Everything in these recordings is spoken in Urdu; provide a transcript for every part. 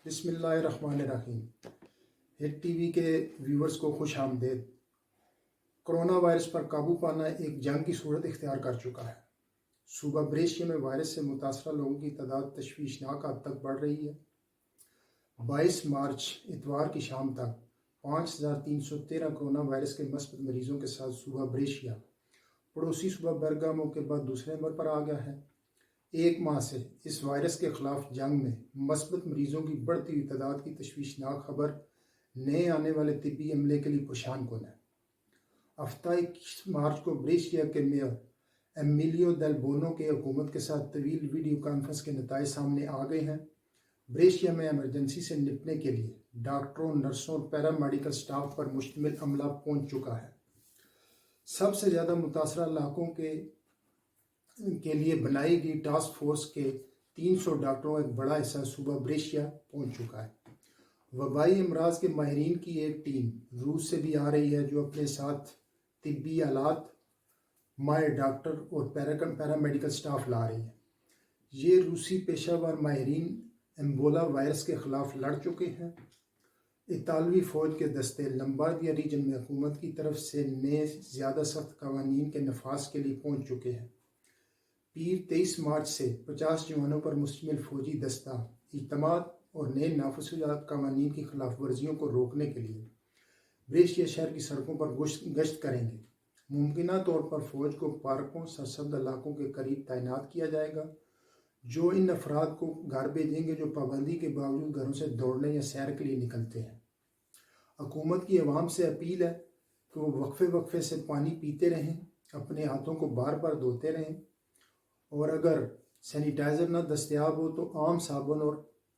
بسم اللہ الرحمن الرحیم۔ ہٹ ٹی وی کے ویورز کو خوش آمدید۔ کرونا وائرس پر قابو پانا ایک جنگ کی صورت اختیار کر چکا ہے۔ صوبہ بریشیا میں وائرس سے متاثرہ لوگوں کی تعداد تشویشناک حد تک بڑھ رہی ہے۔ 22 مارچ اتوار کی شام تک 5313 کرونا وائرس کے مثبت مریضوں کے ساتھ صوبہ بریشیا پڑوسی صوبہ برگامو کے بعد دوسرے نمبر پر آ گیا ہے۔ ایک ماہ سے اس وائرس کے خلاف جنگ میں مثبت مریضوں کی بڑھتی ہوئی تعداد کی تشویشناک خبر نئے آنے والے طبی عملے کے لیے پریشان کن ہے۔ ہفتہ 21 مارچ کو بریشیا کے میئر ایمیلیو دیل بونو کے حکومت کے ساتھ طویل ویڈیو کانفرنس کے نتائج سامنے آ گئے ہیں۔ بریشیا میں ایمرجنسی سے نپٹنے کے لیے ڈاکٹروں، نرسوں اور پیرامیڈیکل سٹاف پر مشتمل عملہ پہنچ چکا ہے۔ سب سے زیادہ متاثرہ علاقوں کے لیے بنائی گئی ٹاسک فورس کے 300 ڈاکٹروں کا ایک بڑا حصہ صوبہ بریشیا پہنچ چکا ہے۔ وبائی امراض کے ماہرین کی ایک ٹیم روس سے بھی آ رہی ہے جو اپنے ساتھ طبی آلات، ماہر ڈاکٹر اور پیرامیڈیکل سٹاف لا رہی ہے۔ یہ روسی پیشہ ور ماہرین ایمبولا وائرس کے خلاف لڑ چکے ہیں۔ اطالوی فوج کے دستے لمبارڈیا ریجن میں حکومت کی طرف سے نئے زیادہ سخت قوانین کے نفاذ کے لیے پہنچ چکے ہیں۔ پیر 23 مارچ سے 50 جوانوں پر مشتمل فوجی دستہ اعتماد اور نئے نافذ شدہ قوانین کی خلاف ورزیوں کو روکنے کے لیے بریشیا شہر کی سڑکوں پر گشت کریں گے۔ ممکنہ طور پر فوج کو پارکوں، سرسبز علاقوں کے قریب تعینات کیا جائے گا جو ان افراد کو گھر بھیجیں گے جو پابندی کے باوجود گھروں سے دوڑنے یا سیر کے لیے نکلتے ہیں۔ حکومت کی عوام سے اپیل ہے کہ وہ وقفے سے پانی پیتے رہیں، اپنے ہاتھوں کو بار بار دھوتے رہیں، اور اگر سینیٹائزر نہ دستیاب ہو تو عام صابن اور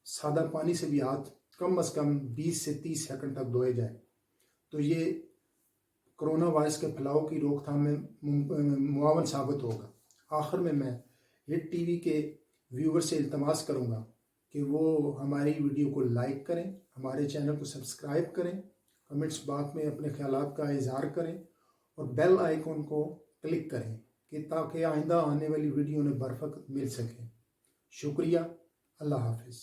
سادہ پانی سے بھی ہاتھ کم از کم 20 سے 30 سیکنڈ تک دھوئے جائیں، تو یہ کرونا وائرس کے پھیلاؤ کی روک تھام میں معاون ثابت ہوگا۔ آخر میں ہٹ ٹی وی کے ویور سے التماس کروں گا کہ وہ ہماری ویڈیو کو لائک کریں، ہمارے چینل کو سبسکرائب کریں، کمنٹس باکس میں اپنے خیالات کا اظہار کریں اور بیل آئیکن کو کلک کریں تاکہ آئندہ آنے والی ویڈیو انہیں بروقت مل سکے۔ شکریہ۔ اللہ حافظ۔